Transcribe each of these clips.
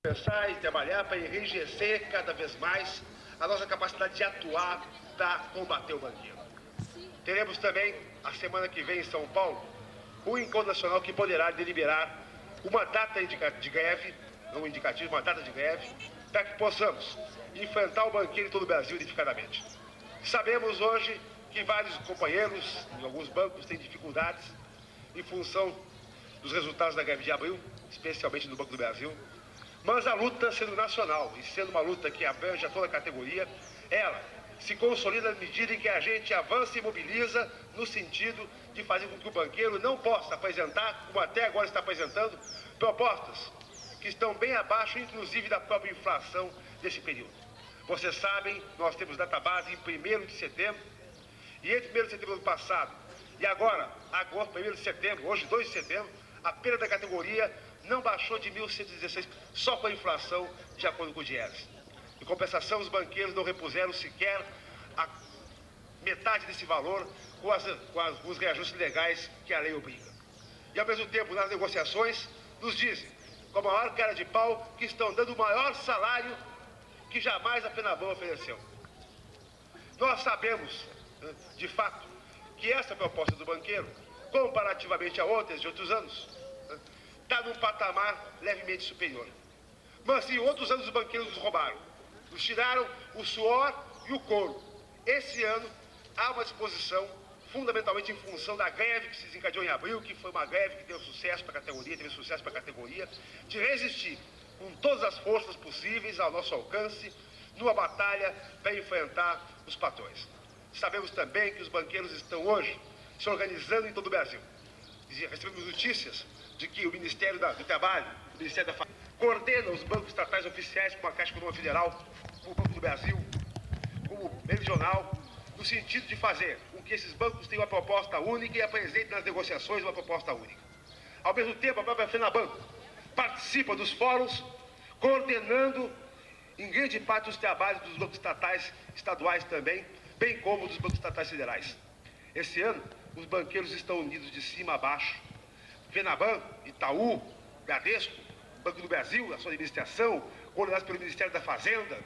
Pensar e trabalhar para enrijecer cada vez mais a nossa capacidade de atuar para combater o banqueiro. Teremos também, a semana que vem em São Paulo, um encontro nacional que poderá deliberar uma data de greve, não indicativo, uma data de greve, para que possamos enfrentar o banqueiro em todo o Brasil edificadamente. Sabemos hoje que vários companheiros, em alguns bancos, têm dificuldades em função dos resultados da greve de abril, especialmente no Banco do Brasil, mas a luta sendo nacional e sendo uma luta que abrange a toda a categoria, ela se consolida na medida em que a gente avança e mobiliza no sentido de fazer com que o banqueiro não possa apresentar, como até agora está apresentando, propostas que estão bem abaixo, inclusive, da própria inflação desse período. Vocês sabem, nós temos database em 1º de setembro, e entre 1º de setembro do passado e agora, 1º de setembro, hoje 2 de setembro, a perda da categoria não baixou de 1.116 só com a inflação, de acordo com o Dieses. Em compensação, os banqueiros não repuseram sequer a metade desse valor com os reajustes legais que a lei obriga. E, ao mesmo tempo, nas negociações, nos dizem, com a maior cara de pau, que estão dando o maior salário que jamais a FENABAN ofereceu. Nós sabemos, de fato, que essa proposta do banqueiro, comparativamente a outras de outros anos, está num patamar levemente superior. Mas em outros anos os banqueiros nos roubaram, nos tiraram o suor e o couro. Esse ano há uma disposição, fundamentalmente em função da greve que se desencadeou em abril, que foi uma greve que deu sucesso para a categoria, teve sucesso para a categoria, de resistir com todas as forças possíveis ao nosso alcance, numa batalha para enfrentar os patrões. Sabemos também que os banqueiros estão hoje se organizando em todo o Brasil. Recebemos notícias de que o Ministério do Trabalho, o Ministério da Fazenda, coordena os bancos estatais oficiais como a Caixa Econômica Federal, como o Banco do Brasil, como o Meridional, no sentido de fazer com que esses bancos tenham uma proposta única e apresentem nas negociações uma proposta única. Ao mesmo tempo, a própria FENABAN participa dos fóruns, coordenando em grande parte os trabalhos dos bancos estaduais também, bem como dos bancos estatais federais. Esse ano, os banqueiros estão unidos de cima a baixo. FENABAN, Itaú, Bradesco, Banco do Brasil, a sua administração, coordenados pelo Ministério da Fazenda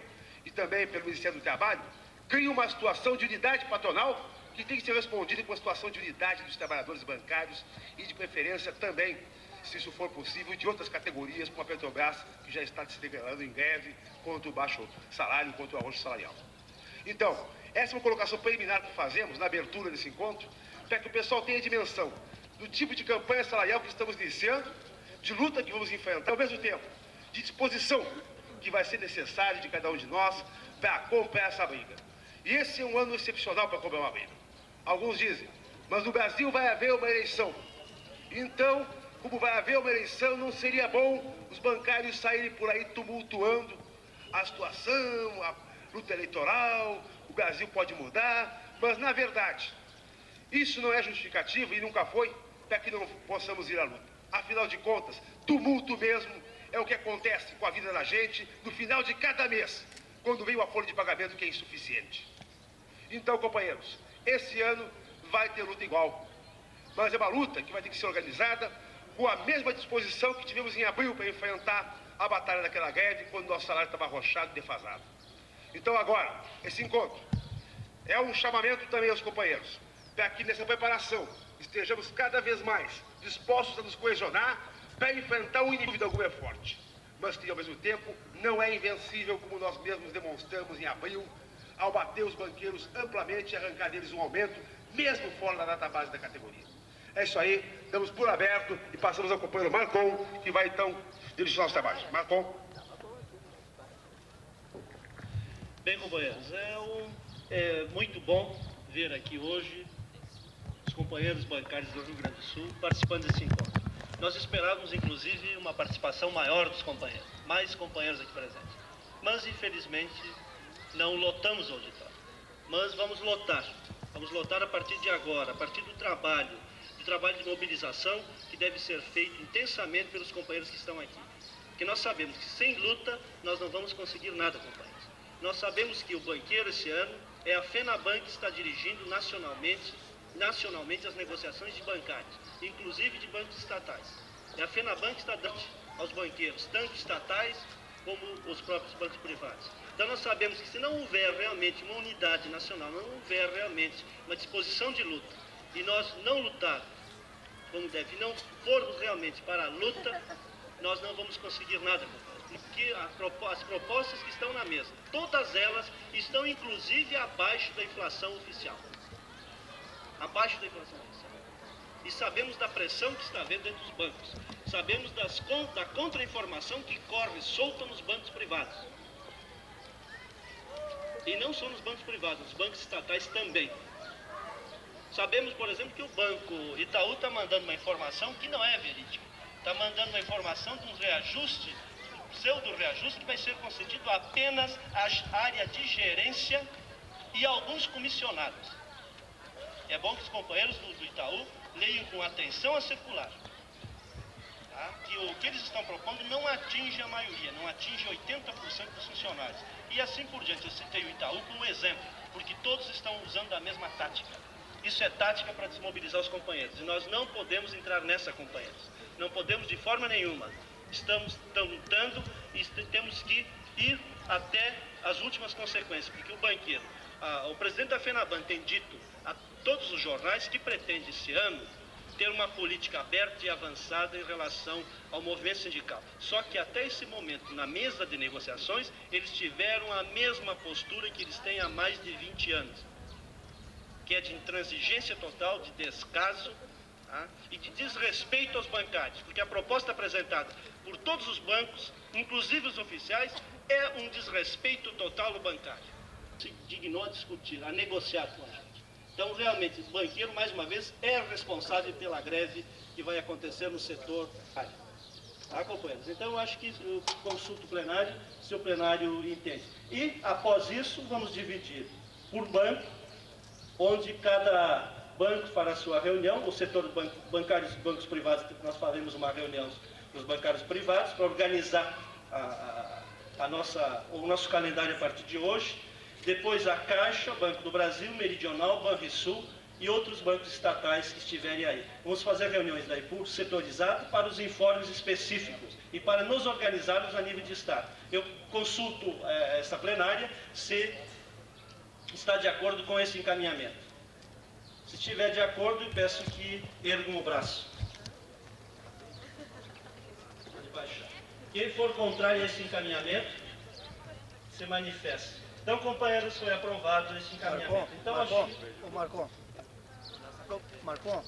e também pelo Ministério do Trabalho, criam uma situação de unidade patronal que tem que ser respondida com a situação de unidade dos trabalhadores bancários e, de preferência, também, se isso for possível, de outras categorias, como a Petrobras, que já está se declarando em greve contra o baixo salário, contra o arrojo salarial. Então, essa é uma colocação preliminar que fazemos na abertura desse encontro, para que o pessoal tenha dimensão do tipo de campanha salarial que estamos iniciando, de luta que vamos enfrentar, ao mesmo tempo, de disposição que vai ser necessária de cada um de nós para comprar essa briga. E esse é um ano excepcional para comprar uma briga. Alguns dizem, mas no Brasil vai haver uma eleição. Então, como vai haver uma eleição, não seria bom os bancários saírem por aí tumultuando a situação, a luta eleitoral, o Brasil pode mudar, mas na verdade, isso não é justificativo e nunca foi para que não possamos ir à luta. Afinal de contas, tumulto mesmo é o que acontece com a vida da gente no final de cada mês, quando vem uma folha de pagamento que é insuficiente. Então, companheiros, esse ano vai ter luta igual, mas é uma luta que vai ter que ser organizada com a mesma disposição que tivemos em abril para enfrentar a batalha daquela greve, quando nosso salário estava arrochado e defasado. Então agora, esse encontro é um chamamento também aos companheiros, para que nessa preparação estejamos cada vez mais dispostos a nos coesionar para enfrentar um inimigo de algum é forte, mas que ao mesmo tempo não é invencível, como nós mesmos demonstramos em abril, ao bater os banqueiros amplamente e arrancar deles um aumento, mesmo fora da database da categoria. É isso aí, damos por aberto e passamos ao companheiro Marcon, que vai então dirigir nossos trabalhos. Marcon. Bem, companheiros, é muito bom ver aqui hoje os companheiros bancários do Rio Grande do Sul participando desse encontro. Nós esperávamos, inclusive, uma participação maior dos companheiros, mais companheiros aqui presentes. Mas, infelizmente, não lotamos o auditório. Mas vamos lotar a partir de agora, a partir do trabalho de mobilização que deve ser feito intensamente pelos companheiros que estão aqui. Porque nós sabemos que sem luta nós não vamos conseguir nada, companheiros. Nós sabemos que o banqueiro esse ano é a FENABAN que está dirigindo nacionalmente as negociações de bancários, inclusive de bancos estatais. É a FENABAN que está dando aos banqueiros, tanto estatais como os próprios bancos privados. Então nós sabemos que se não houver realmente uma unidade nacional, não houver realmente uma disposição de luta, e nós não lutarmos como deve, e não formos realmente para a luta, nós não vamos conseguir nada, porque as propostas que estão na mesa, todas elas estão inclusive abaixo da inflação oficial. Abaixo da inflação oficial. E sabemos da pressão que está havendo dentro dos bancos. Sabemos da contra-informação que corre solta nos bancos privados. E não só nos bancos privados, nos bancos estatais também. Sabemos, por exemplo, que o Banco Itaú está mandando uma informação que não é verídica. Está mandando uma informação de um reajuste, um pseudo-reajuste, que vai ser concedido apenas à área de gerência e a alguns comissionados. É bom que os companheiros do Itaú leiam com atenção a circular. Tá? Que o que eles estão propondo não atinge a maioria, não atinge 80% dos funcionários. E assim por diante. Eu citei o Itaú como exemplo, porque todos estão usando a mesma tática. Isso é tática para desmobilizar os companheiros. E nós não podemos entrar nessa, companheiros. Não podemos de forma nenhuma. Estamos lutando e temos que ir até as últimas consequências. Porque o banqueiro, o presidente da FENABAN tem dito a todos os jornais que pretende esse ano ter uma política aberta e avançada em relação ao movimento sindical. Só que até esse momento, na mesa de negociações, eles tiveram a mesma postura que eles têm há mais de 20 anos. Que é de intransigência total, de descaso, tá? E de desrespeito aos bancários, porque a proposta apresentada por todos os bancos, inclusive os oficiais, é um desrespeito total ao bancário. Se dignou a discutir, a negociar com a gente. Então, realmente, o banqueiro, mais uma vez, é responsável pela greve que vai acontecer no setor. Tá, companheiros? Então, eu acho que eu consulto o plenário, se o plenário entende. E, após isso, vamos dividir por banco, onde cada banco fará sua reunião. O setor bancário e bancos privados, nós faremos uma reunião dos bancários privados para organizar o nosso calendário a partir de hoje. Depois a Caixa, Banco do Brasil, Meridional, Banrisul e outros bancos estatais que estiverem aí. Vamos fazer reuniões daí por setorizado para os informes específicos e para nos organizarmos a nível de Estado. Eu consulto essa plenária se está de acordo com esse encaminhamento. Se estiver de acordo, eu peço que ergam o braço. Pode baixar. Quem for contrário a esse encaminhamento, se manifesta. Então, companheiros, foi aprovado esse encaminhamento. Marcon,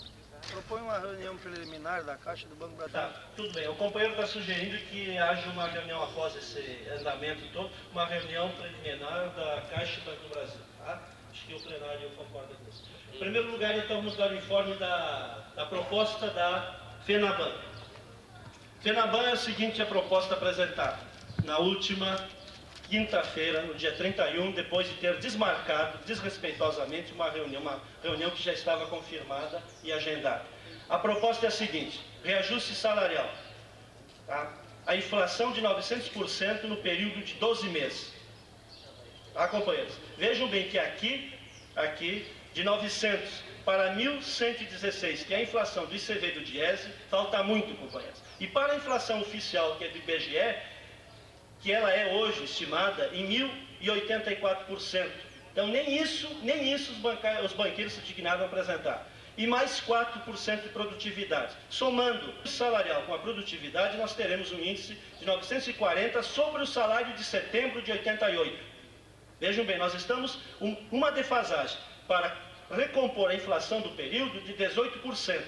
propõe uma reunião preliminar da Caixa do Banco Brasil. Tá, tudo bem. O companheiro está sugerindo que haja uma reunião após esse andamento todo, uma reunião preliminar da Caixa do Banco do Brasil. Tá? Acho que o plenário concorda com isso. Em primeiro lugar, então, vamos dar o informe da proposta da FENABAN. FENABAN é a seguinte a proposta apresentada na última quinta-feira, no dia 31, depois de ter desmarcado desrespeitosamente uma reunião que já estava confirmada e agendada. A proposta é a seguinte: reajuste salarial. Tá? A inflação de 900% no período de 12 meses. Tá, companheiros? Vejam bem que aqui, de 900 para 1.116, que é a inflação do ICV e do Diese, falta muito, companheiros. E para a inflação oficial, que é do IBGE, que ela é hoje estimada em 1.084%. Então, nem isso os banqueiros se dignaram a apresentar. E mais 4% de produtividade. Somando o salarial com a produtividade, nós teremos um índice de 940 sobre o salário de setembro de 88. Vejam bem, nós estamos uma defasagem para recompor a inflação do período de 18%.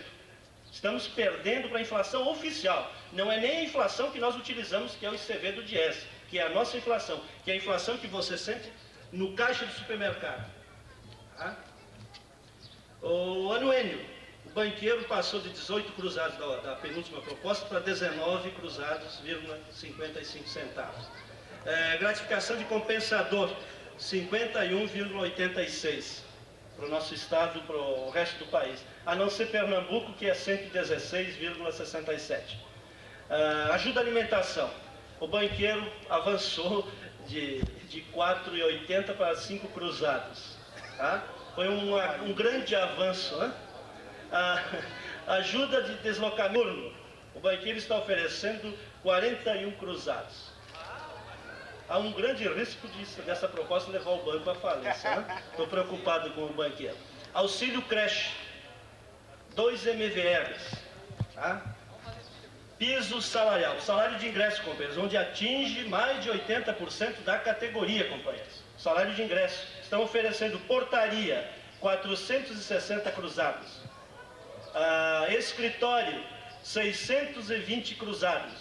Estamos perdendo para a inflação oficial. Não é nem a inflação que nós utilizamos, que é o ICV do Diese, que é a nossa inflação, que é a inflação que você sente no caixa do supermercado. Tá? O anuênio, o banqueiro passou de 18 cruzados da penúltima proposta para 19 cruzados, 55 centavos. Gratificação de compensador, 51,86 para o nosso estado, para o resto do país, a não ser Pernambuco, que é 116,67. Ajuda à alimentação. O banqueiro avançou de 4,80 para 5 cruzados. Tá? Foi um grande avanço. Né? Ajuda de deslocamento. O banqueiro está oferecendo 41 cruzados. há um grande risco dessa proposta levar o banco à falência, né? Estou preocupado com o banqueiro. Auxílio creche, 2 MVRs, tá? Piso salarial, salário de ingresso, companheiros, onde atinge mais de 80% da categoria, companheiros. Salário de ingresso. Estão oferecendo portaria, 460 cruzados. Escritório, 620 cruzados.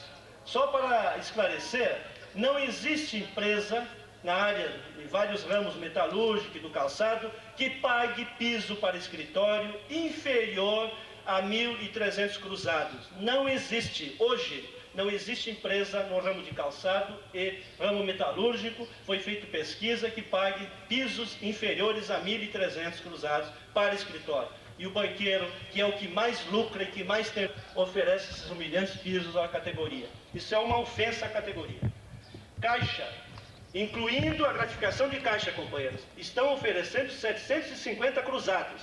Só para esclarecer, não existe empresa na área de vários ramos metalúrgico e do calçado que pague piso para escritório inferior a 1.300 cruzados. Não existe. Hoje, não existe empresa no ramo de calçado e ramo metalúrgico, foi feita pesquisa, que pague pisos inferiores a 1.300 cruzados para escritório. E o banqueiro, que é o que mais lucra e que mais tem, oferece esses humilhantes pisos à categoria. Isso é uma ofensa à categoria. Caixa, incluindo a gratificação de caixa, companheiros, estão oferecendo 750 cruzados.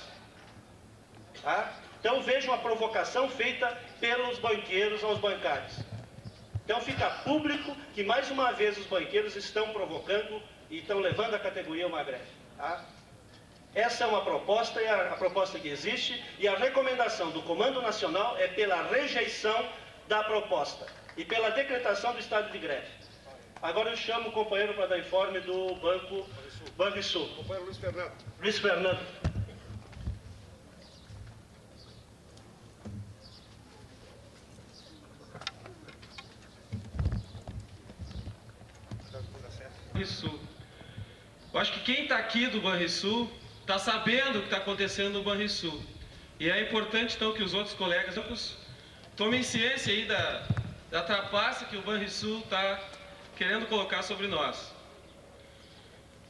Tá? Então vejam a provocação feita pelos banqueiros aos bancários. Então fica público que mais uma vez os banqueiros estão provocando e estão levando a categoria a uma greve. Tá? Essa é uma proposta, e a proposta que existe, e a recomendação do Comando Nacional é pela rejeição da proposta e pela decretação do estado de greve. Agora eu chamo o companheiro para dar informe do Banrisul. Companheiro Luiz Fernando. Luiz Fernando. Banrisul. Eu acho que quem está aqui do Banrisul está sabendo o que está acontecendo no Banrisul. E é importante, então, que os outros colegas tomem ciência aí da trapaça que o Banrisul está querendo colocar sobre nós.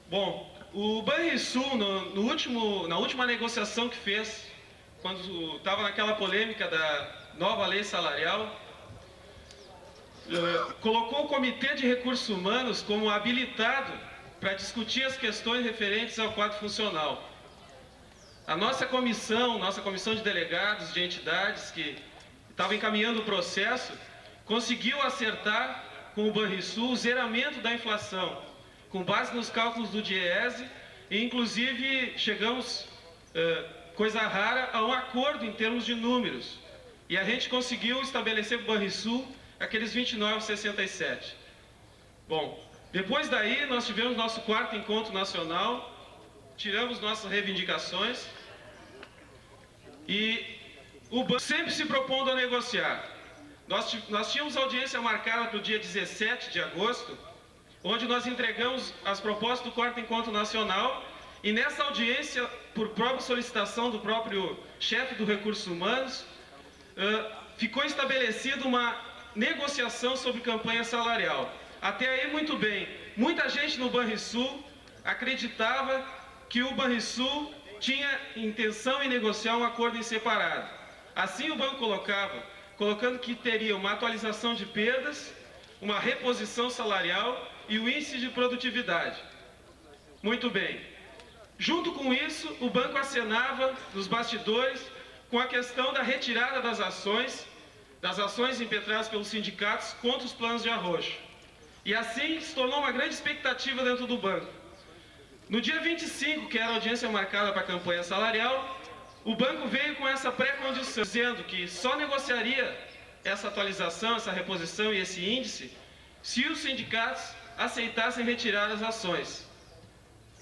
Bom, o Banrisul, na última negociação que fez, quando estava naquela polêmica da nova lei salarial, colocou o Comitê de Recursos Humanos como habilitado para discutir as questões referentes ao quadro funcional. A nossa comissão de delegados de entidades que estava encaminhando o processo, conseguiu acertar com o Banrisul o zeramento da inflação, com base nos cálculos do DIEESE, e inclusive chegamos, coisa rara, a um acordo em termos de números. E a gente conseguiu estabelecer para o Banrisul aqueles 29,67. Bom, depois daí nós tivemos nosso 4º encontro nacional, tiramos nossas reivindicações e o banco sempre se propondo a negociar. Nós tínhamos audiência marcada para o dia 17 de agosto, onde nós entregamos as propostas do 4º encontro nacional, e nessa audiência, por própria solicitação do próprio chefe do Recursos Humanos, ficou estabelecida uma negociação sobre campanha salarial. Até aí, muito bem. Muita gente no Banrisul acreditava que o Banrisul tinha intenção em negociar um acordo em separado. Assim o banco colocando que teria uma atualização de perdas, uma reposição salarial e o índice de produtividade. Muito bem. Junto com isso, o banco acenava nos bastidores com a questão da retirada das ações impetradas pelos sindicatos contra os planos de arrocho. E assim se tornou uma grande expectativa dentro do banco. No dia 25, que era a audiência marcada para a campanha salarial, o banco veio com essa pré-condição, dizendo que só negociaria essa atualização, essa reposição e esse índice, se os sindicatos aceitassem retirar as ações.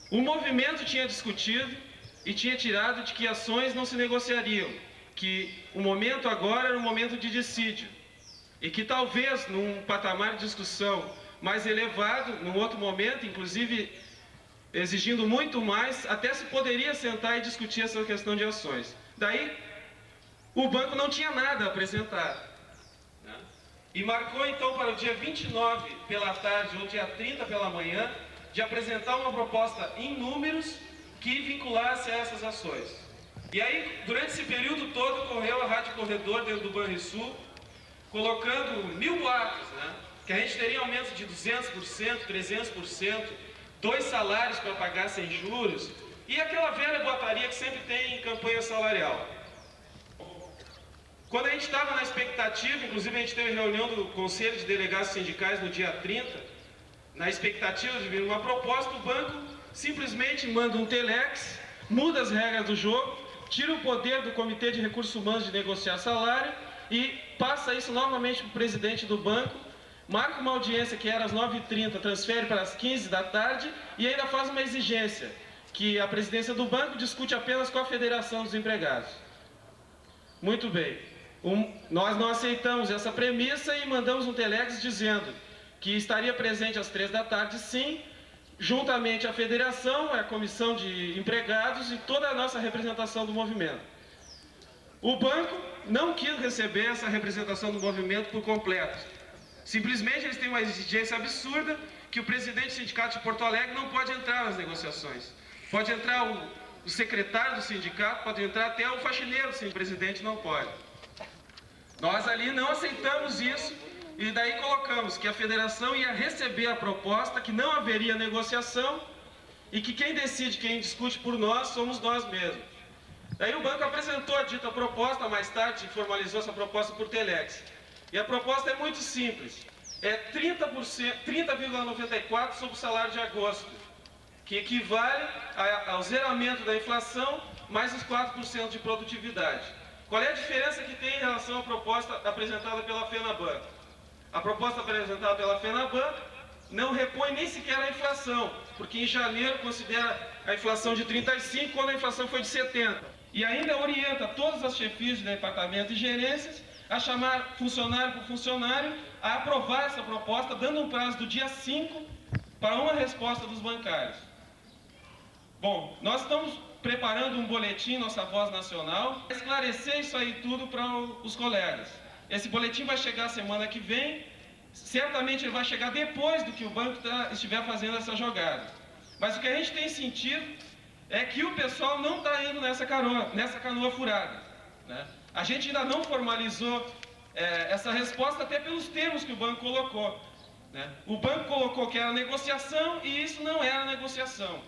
O movimento tinha discutido e tinha tirado de que ações não se negociariam, que o momento agora era um momento de dissídio, e que talvez num patamar de discussão mais elevado, num outro momento, inclusive exigindo muito mais, até se poderia sentar e discutir essa questão de ações. Daí, o banco não tinha nada a apresentar, né? E marcou então para o dia 29 pela tarde ou dia 30 pela manhã de apresentar uma proposta em números que vinculasse a essas ações. E aí, durante esse período todo, correu a Rádio Corredor dentro do Banrisul, colocando 1000 boatos, né? Que a gente teria aumento de 200%, 300%, 2 salários para pagar sem juros, e aquela velha boataria que sempre tem em campanha salarial. Quando a gente estava na expectativa, inclusive a gente teve reunião do Conselho de Delegados Sindicais no dia 30, na expectativa de vir uma proposta, o banco simplesmente manda um telex, muda as regras do jogo, tira o poder do Comitê de Recursos Humanos de negociar salário e passa isso novamente para o presidente do banco, marca uma audiência que era às 9h30, transfere para as 15 da tarde e ainda faz uma exigência, que a presidência do banco discute apenas com a Federação dos Empregados. Muito bem. Nós não aceitamos essa premissa e mandamos um telex dizendo que estaria presente às 3 da tarde, sim, juntamente à Federação, a Comissão de Empregados e toda a nossa representação do movimento. O banco não quis receber essa representação do movimento por completo. Simplesmente eles têm uma exigência absurda que o presidente do sindicato de Porto Alegre não pode entrar nas negociações. Pode entrar o secretário do sindicato, pode entrar até o faxineiro do sindicato, o presidente não pode. Nós ali não aceitamos isso e daí colocamos que a federação ia receber a proposta, que não haveria negociação e que quem decide, quem discute por nós, somos nós mesmos. Daí o banco apresentou a dita proposta, mais tarde formalizou essa proposta por telex. E a proposta é muito simples, é 30,94 sobre o salário de agosto, que equivale ao zeramento da inflação mais os 4% de produtividade. Qual é a diferença que tem em relação à proposta apresentada pela FENABAN? A proposta apresentada pela FENABAN não repõe nem sequer a inflação, porque em janeiro considera a inflação de 35, quando a inflação foi de 70. E ainda orienta todas as chefias de departamento e gerências a chamar funcionário por funcionário a aprovar essa proposta, dando um prazo do dia 5 para uma resposta dos bancários. Bom, nós estamos preparando um boletim, nossa Voz Nacional, para esclarecer isso aí tudo para os colegas. Esse boletim vai chegar semana que vem, certamente ele vai chegar depois do que o banco estiver fazendo essa jogada. Mas o que a gente tem sentido é que o pessoal não está indo nessa canoa furada, né? A gente ainda não formalizou essa resposta, até pelos termos que o banco colocou, né? O banco colocou que era negociação e isso não era negociação.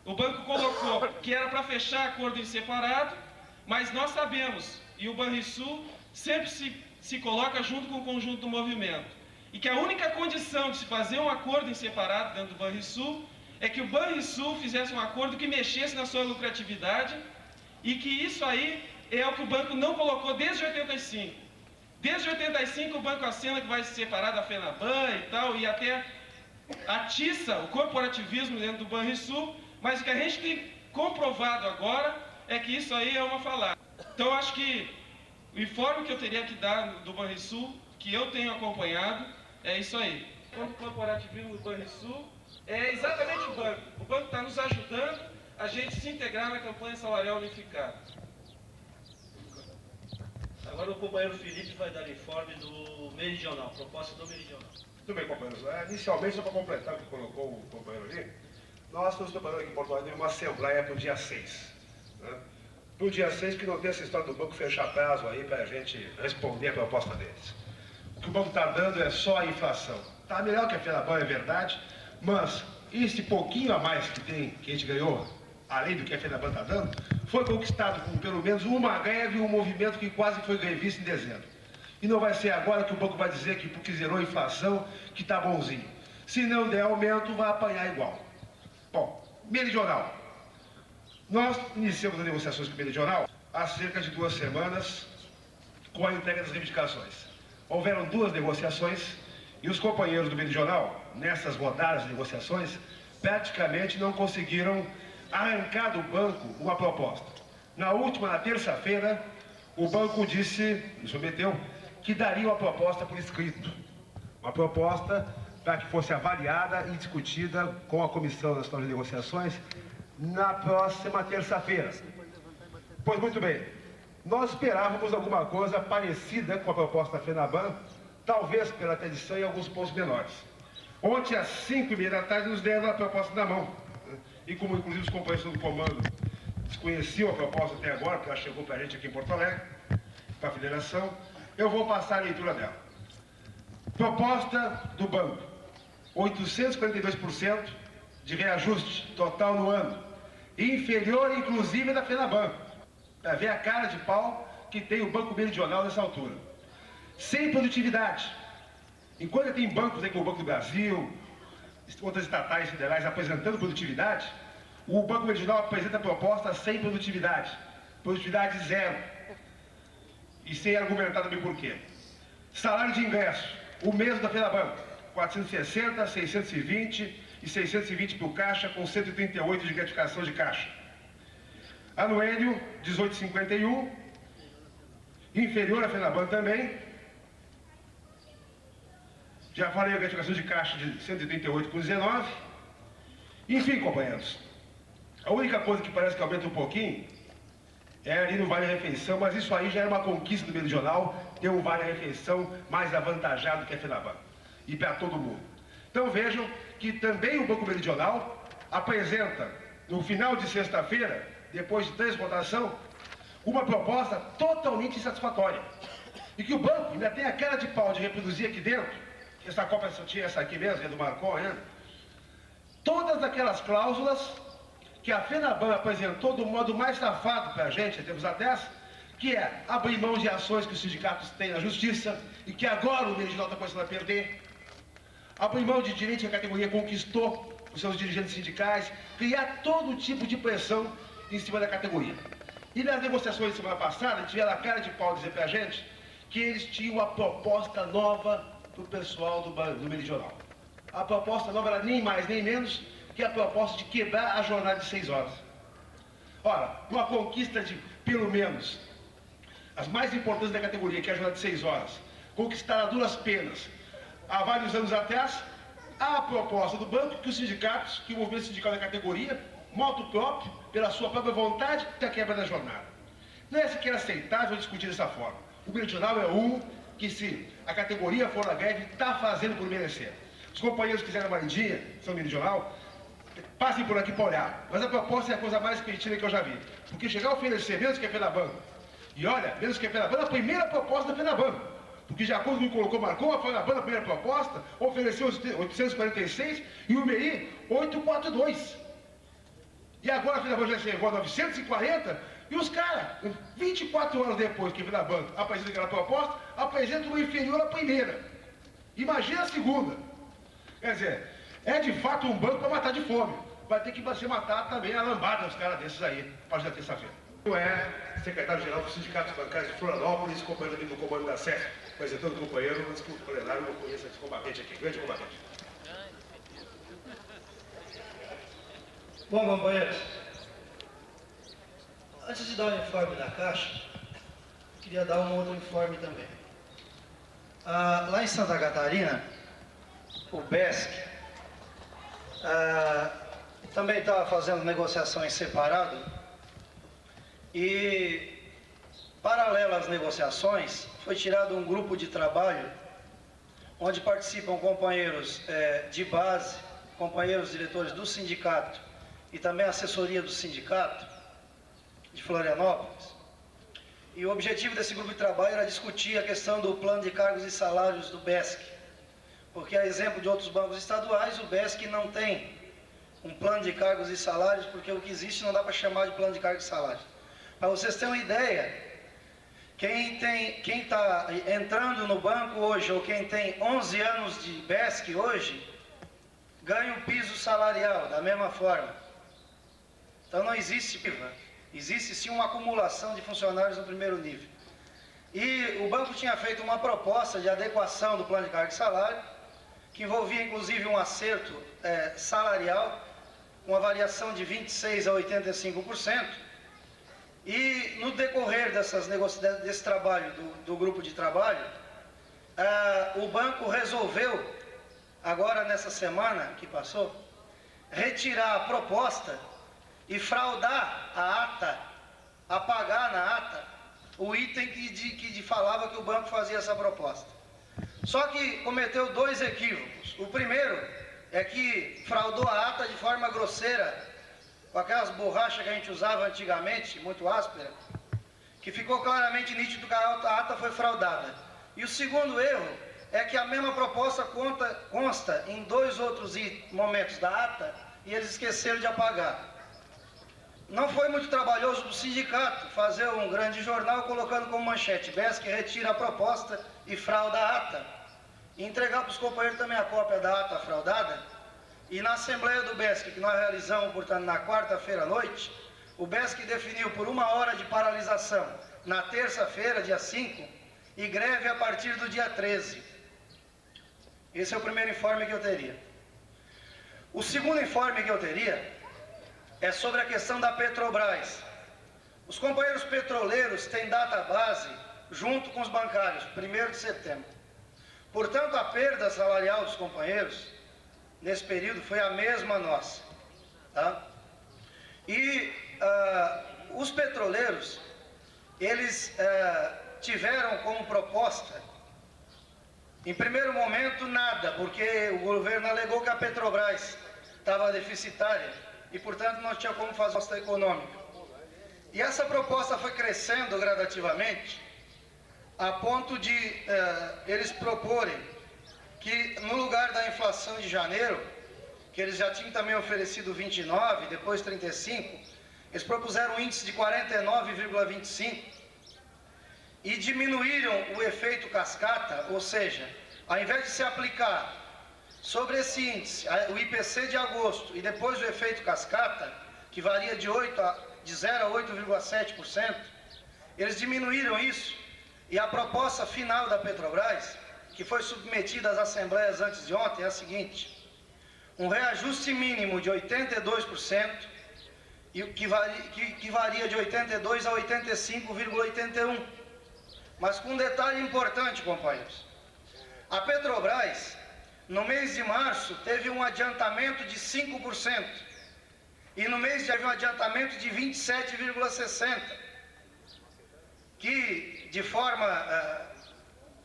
O banco colocou que era para fechar acordo em separado, mas nós sabemos, e o Banrisul sempre se coloca junto com o conjunto do movimento, e que a única condição de se fazer um acordo em separado dentro do Banrisul é que o Banrisul fizesse um acordo que mexesse na sua lucratividade, e que isso aí é o que o banco não colocou desde 85. Desde 85 o banco acena que vai se separar da FENABAN e tal, e até atiça o corporativismo dentro do Banrisul, mas o que a gente tem comprovado agora é que isso aí é uma falácia. Então eu acho que o informe que eu teria que dar do Banrisul, que eu tenho acompanhado, é isso aí. Quanto ao corporativismo do Banrisul, é exatamente o banco. O banco está nos ajudando a gente se integrar na campanha salarial unificada. Agora o companheiro Felipe vai dar informe do Meridional, proposta do Meridional. Tudo bem, companheiros. Inicialmente, só para completar o que colocou o companheiro ali, nós estamos preparando aqui em Porto Alegre uma assembleia para o dia 6. Né? Para o dia 6, que não tem essa história do banco fechar prazo aí para a gente responder a proposta deles. O que o banco está dando é só a inflação. Está melhor que a FENABAN, é verdade, mas esse pouquinho a mais que a gente ganhou, além do que a FENABAN está dando, foi conquistado com pelo menos uma greve e um movimento que quase foi grevista em dezembro. E não vai ser agora que o banco vai dizer que porque zerou a inflação, que está bonzinho. Se não der aumento, vai apanhar igual. Bom, Meridional. Nós iniciamos as negociações com o Meridional há cerca de 2 semanas com a entrega das reivindicações. Houveram 2 negociações e os companheiros do Meridional, nessas rodadas de negociações, praticamente não conseguiram arrancar do banco uma proposta. Na última, na terça-feira, o banco nos prometeu que daria uma proposta por escrito. Uma proposta para que fosse avaliada e discutida com a Comissão Nacional de Negociações na próxima terça-feira. Pois muito bem, nós esperávamos alguma coisa parecida com a proposta da FENABAN, talvez pela tradição e alguns pontos menores. Ontem, às 5h30 da tarde, nos deram a proposta na mão. E como inclusive os companheiros do comando desconheciam a proposta até agora, porque ela chegou para a gente aqui em Porto Alegre, para a federação, eu vou passar a leitura dela. Proposta do banco, 842% de reajuste total no ano, inferior inclusive da FENABAN, para ver a cara de pau que tem o Banco Meridional nessa altura. Sem produtividade. Enquanto tem bancos aí como o Banco do Brasil, outras estatais federais apresentando produtividade, o Banco Meridional apresenta proposta sem produtividade. Produtividade zero. E sem argumentar também por quê. Salário de ingresso. O mesmo da FENABAN. 460, 620 e 620 para o caixa, com 138 de gratificação de caixa. Anuênio, 18,51. Inferior à FENABAN também. Já falei a gratificação de caixa de 138 por 19. Enfim, companheiros, a única coisa que parece que aumenta um pouquinho é ali no Vale Refeição, mas isso aí já era uma conquista do Meridional, ter um Vale Refeição mais avantajado que a FENABAN. E para todo mundo. Então vejam que também o Banco Meridional apresenta, no final de sexta-feira, depois de 3 votações, uma proposta totalmente insatisfatória. E que o banco ainda tem a cara de pau de reproduzir aqui dentro, que essa cópia só tinha essa aqui mesmo, que é do Marcon ainda, todas aquelas cláusulas que a FENABAN apresentou do modo mais safado para a gente, em tempos atrás, que é abrir mão de ações que os sindicatos têm na justiça e que agora o Meridional está começando a perder, abrir mão de direitos que a categoria conquistou os seus dirigentes sindicais, criar todo tipo de pressão em cima da categoria. E nas negociações de semana passada, tiveram a cara de pau dizer para a gente que eles tinham uma proposta nova para o pessoal do Meridional. A proposta nova era nem mais nem menos que a proposta de quebrar a jornada de 6 horas. Ora, uma conquista de, pelo menos, as mais importantes da categoria, que é a jornada de 6 horas, conquistada a duras penas, há vários anos atrás, a proposta do banco que os sindicatos, que o movimento sindical da categoria, moto próprio, pela sua própria vontade, tem a quebra da jornada. Não é sequer aceitável discutir dessa forma. O Meridional é um que, se a categoria for na greve, está fazendo por merecer. Os companheiros que quiserem uma lindinha, são Meridional, passem por aqui para olhar. Mas a proposta é a coisa mais cretina que eu já vi. Porque chegar a oferecer menos que a FENABAN, e olha, menos que a FENABAN, a primeira proposta da FENABAN. Porque de acordo com o que colocou, marcou a FENABAN na primeira proposta, ofereceu 846 e o MEI 842. E agora a FENABAN já chegou a 940 e os caras, 24 horas depois que a FENABAN apresenta aquela proposta, apresentam uma inferior à primeira. Imagina a segunda. Quer dizer, é de fato um banco para matar de fome. Vai ter que ser matar também a lambada dos caras desses aí, a partir da terça-feira. É secretário-geral dos sindicatos bancários de Florianópolis, companheiro do comando da SESC, apresentando o companheiro, antes que o plenário não conheça esse combatente aqui, grande combatente. Bom, companheiros, antes de dar o informe da Caixa, eu queria dar um outro informe também. Lá em Santa Catarina, o BESC também estava fazendo negociações separado e, paralelo às negociações, foi tirado um grupo de trabalho onde participam companheiros de base, companheiros diretores do sindicato e também a assessoria do sindicato de Florianópolis. E o objetivo desse grupo de trabalho era discutir a questão do plano de cargos e salários do BESC, porque, a exemplo de outros bancos estaduais, o BESC não tem um plano de cargos e salários, porque o que existe não dá para chamar de plano de cargos e salários. Para vocês terem uma ideia, quem está entrando no banco hoje, ou quem tem 11 anos de BESC hoje, ganha um piso salarial da mesma forma. Então não existe PIVA, existe sim uma acumulação de funcionários no primeiro nível. E o banco tinha feito uma proposta de adequação do plano de cargo e salário, que envolvia inclusive um acerto salarial, uma variação de 26% a 85%, e no decorrer desse trabalho, do grupo de trabalho, o banco resolveu, agora nessa semana que passou, retirar a proposta e fraudar a ata, apagar na ata o item que falava que o banco fazia essa proposta. Só que cometeu 2 equívocos. O primeiro é que fraudou a ata de forma grosseira, com aquelas borrachas que a gente usava antigamente, muito áspera, que ficou claramente nítido que a ata foi fraudada. E o segundo erro é que a mesma proposta consta em 2 outros momentos da ata e eles esqueceram de apagar. Não foi muito trabalhoso para o sindicato fazer um grande jornal colocando como manchete: BESC retira a proposta e frauda a ata. E entregar para os companheiros também a cópia da ata fraudada, E na Assembleia do BESC, que nós realizamos, portanto, na quarta-feira à noite, o BESC definiu por 1 hora de paralisação na terça-feira, dia 5, e greve a partir do dia 13. Esse é o primeiro informe que eu teria. O segundo informe que eu teria é sobre a questão da Petrobras. Os companheiros petroleiros têm data base junto com os bancários, 1º de setembro. Portanto, a perda salarial dos companheiros nesse período foi a mesma nossa. Tá? E os petroleiros, eles tiveram como proposta, em primeiro momento, nada, porque o governo alegou que a Petrobras estava deficitária e, portanto, não tinha como fazer proposta econômica. E essa proposta foi crescendo gradativamente, a ponto de eles proporem que, no lugar da inflação de janeiro, que eles já tinham também oferecido 29, depois 35, eles propuseram um índice de 49,25 e diminuíram o efeito cascata, ou seja, ao invés de se aplicar sobre esse índice o IPC de agosto e depois o efeito cascata, que varia de 0 a 8,7%, eles diminuíram isso e a proposta final da Petrobras, que foi submetida às assembleias antes de ontem, é a seguinte: um reajuste mínimo de 82%, e que varia de 82 a 85,81. Mas com um detalhe importante, companheiros. A Petrobras, no mês de março, teve um adiantamento de 5%. E no mês de abril, um adiantamento de 27,60%. Que, de forma...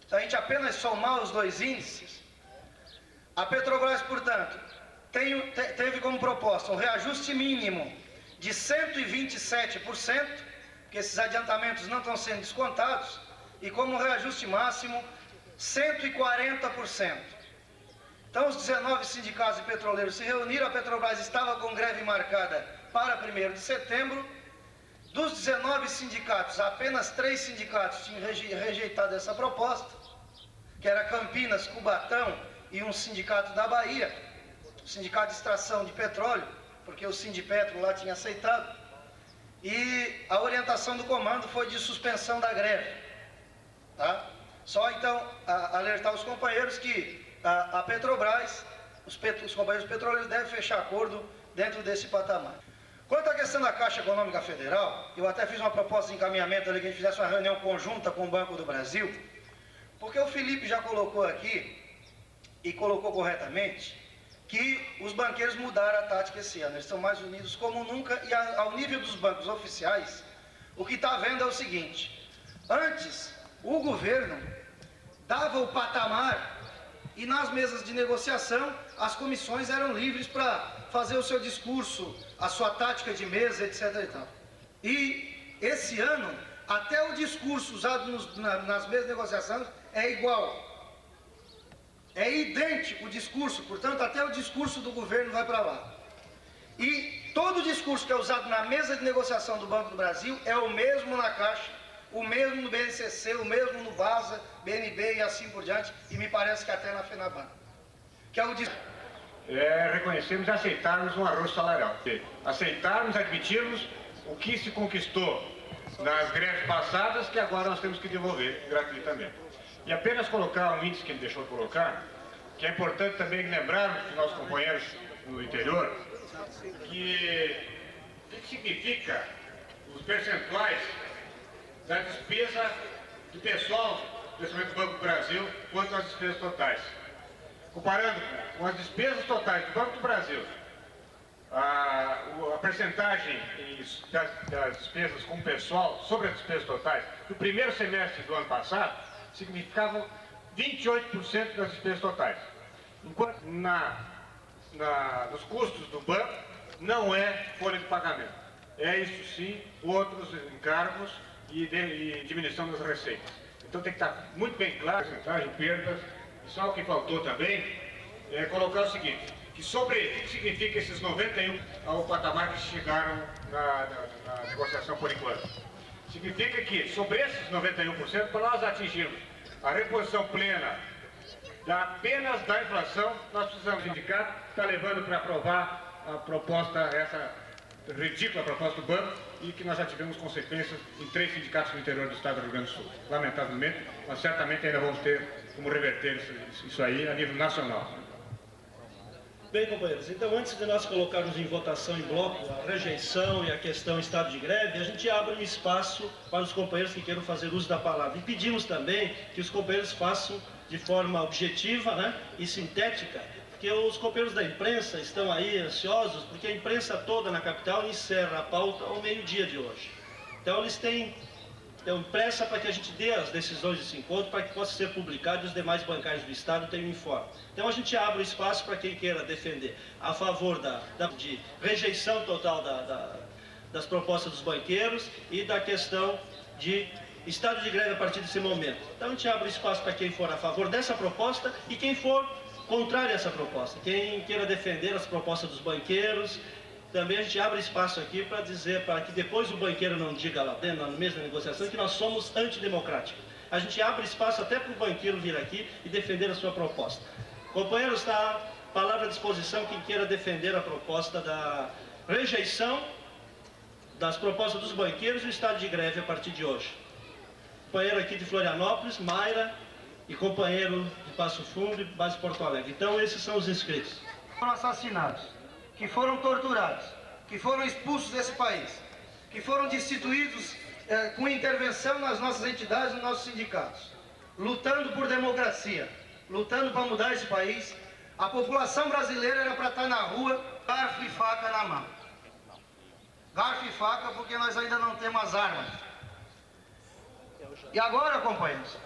se a gente apenas somar os dois índices, a Petrobras, portanto, teve como proposta um reajuste mínimo de 127%, porque esses adiantamentos não estão sendo descontados, e como reajuste máximo, 140%. Então, os 19 sindicatos de petroleiros se reuniram, a Petrobras estava com greve marcada para 1º de setembro. Dos 19 sindicatos, apenas 3 sindicatos tinham rejeitado essa proposta, que era Campinas, Cubatão e um sindicato da Bahia, o sindicato de extração de petróleo, porque o Sindipetro lá tinha aceitado. E a orientação do comando foi de suspensão da greve. Tá? Só então alertar os companheiros que a Petrobras, os companheiros petroleiros devem fechar acordo dentro desse patamar. Quanto à questão da Caixa Econômica Federal, eu até fiz uma proposta de encaminhamento ali que a gente fizesse uma reunião conjunta com o Banco do Brasil, porque o Felipe já colocou aqui, e colocou corretamente, que os banqueiros mudaram a tática esse ano. Eles estão mais unidos como nunca, e ao nível dos bancos oficiais, o que está vendo é o seguinte: antes, o governo dava o patamar e nas mesas de negociação as comissões eram livres para fazer o seu discurso, a sua tática de mesa, etc. e tal. E esse ano, até o discurso usado nas mesas de negociação é igual. É idêntico o discurso, portanto, até o discurso do governo vai para lá. E todo o discurso que é usado na mesa de negociação do Banco do Brasil é o mesmo na Caixa, o mesmo no BNCC, o mesmo no BASA, BNB e assim por diante, e me parece que até na FENABAN. Que é o discurso. Reconhecermos e aceitarmos um arroz salarial. Aceitarmos, admitirmos o que se conquistou nas greves passadas, que agora nós temos que devolver gratuitamente. E apenas colocar um índice que ele deixou de colocar, que é importante também lembrarmos para os nossos companheiros no interior, que o que significa os percentuais da despesa do pessoal, principalmente do Banco do Brasil, quanto às despesas totais. Comparando com as despesas totais do Banco do Brasil, a percentagem das despesas com o pessoal sobre as despesas totais do primeiro semestre do ano passado significava 28% das despesas totais. Enquanto nos custos do banco não é folha de pagamento. É isso sim, outros encargos e diminuição das receitas. Então tem que estar muito bem claro a porcentagem de perdas. E só o que faltou também é colocar o seguinte, que sobre o que significa esses 91 ao patamar que chegaram na negociação por enquanto. Significa que sobre esses 91%, para nós atingirmos a reposição plena Apenas da inflação, nós precisamos, o sindicato está levando para aprovar a proposta, essa ridícula proposta do banco, e que nós já tivemos consequências em 3 sindicatos no interior do estado do Rio Grande do Sul. Lamentavelmente, mas certamente ainda vamos ter como reverter isso aí a nível nacional. Bem, companheiros, então antes de nós colocarmos em votação em bloco a rejeição e a questão estado de greve, a gente abre um espaço para os companheiros que queiram fazer uso da palavra. E pedimos também que os companheiros façam de forma objetiva, né, e sintética, porque os companheiros da imprensa estão aí ansiosos, porque a imprensa toda na capital encerra a pauta ao meio-dia de hoje. Então eles têm pressa para que a gente dê as decisões desse encontro, para que possa ser publicado e os demais bancários do Estado tenham informe. Então a gente abre o espaço para quem queira defender a favor de rejeição total das propostas dos banqueiros e da questão de estado de greve a partir desse momento. Então a gente abre o espaço para quem for a favor dessa proposta e quem for contrário a essa proposta. Quem queira defender as propostas dos banqueiros, também a gente abre espaço aqui para dizer, para que depois o banqueiro não diga lá dentro, na mesma negociação, que nós somos antidemocráticos. A gente abre espaço até para o banqueiro vir aqui e defender a sua proposta. Companheiros, está a palavra à disposição quem queira defender a proposta da rejeição das propostas dos banqueiros e o estado de greve a partir de hoje. Companheiro aqui de Florianópolis, Mayra, e companheiro de Passo Fundo e base Porto Alegre. Então esses são os inscritos. Foram assassinados, que foram torturados, que foram expulsos desse país, que foram destituídos com intervenção nas nossas entidades, nos nossos sindicatos, lutando por democracia, lutando para mudar esse país. A população brasileira era para estar na rua, garfo e faca na mão. Garfo e faca porque nós ainda não temos as armas. E agora, companheiros,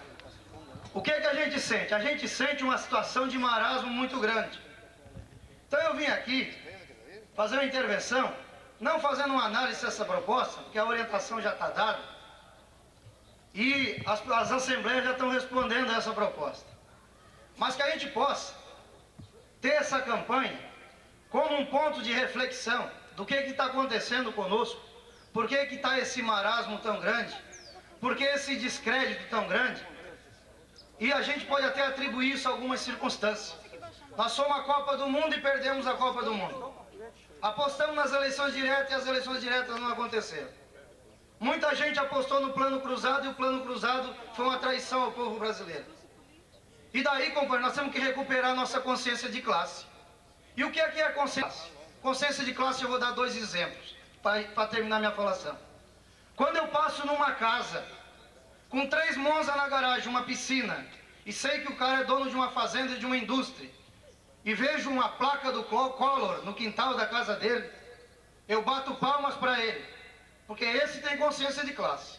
o que a gente sente? A gente sente uma situação de marasmo muito grande. Então eu vim aqui fazer uma intervenção, não fazendo uma análise dessa proposta, porque a orientação já está dada, e as assembleias já estão respondendo a essa proposta. Mas que a gente possa ter essa campanha como um ponto de reflexão do que está acontecendo conosco, por que está esse marasmo tão grande, por que esse descrédito tão grande, e a gente pode até atribuir isso a algumas circunstâncias. Nós somos a Copa do Mundo e perdemos a Copa do Mundo. Apostamos nas eleições diretas e as eleições diretas não aconteceram. Muita gente apostou no plano cruzado e o plano cruzado foi uma traição ao povo brasileiro. E daí, companheiro, nós temos que recuperar nossa consciência de classe. E o que é a consciência? Consciência de classe, eu vou dar 2 exemplos para terminar minha falação. Quando eu passo numa casa com 3 Monza na garagem, uma piscina, e sei que o cara é dono de uma fazenda e de uma indústria, e vejo uma placa do Collor no quintal da casa dele, eu bato palmas para ele, porque esse tem consciência de classe.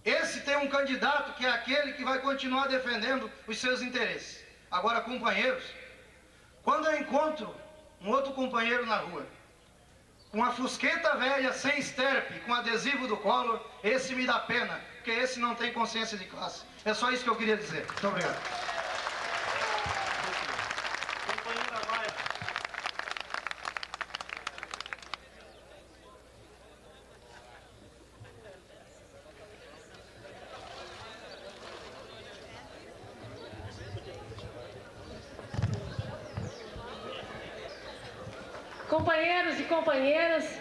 Esse tem um candidato que é aquele que vai continuar defendendo os seus interesses. Agora, companheiros, quando eu encontro um outro companheiro na rua, com uma fusqueta velha, sem esterpe, com adesivo do Collor, esse me dá pena, porque esse não tem consciência de classe. É só isso que eu queria dizer. Muito obrigado. Companheiros e companheiras,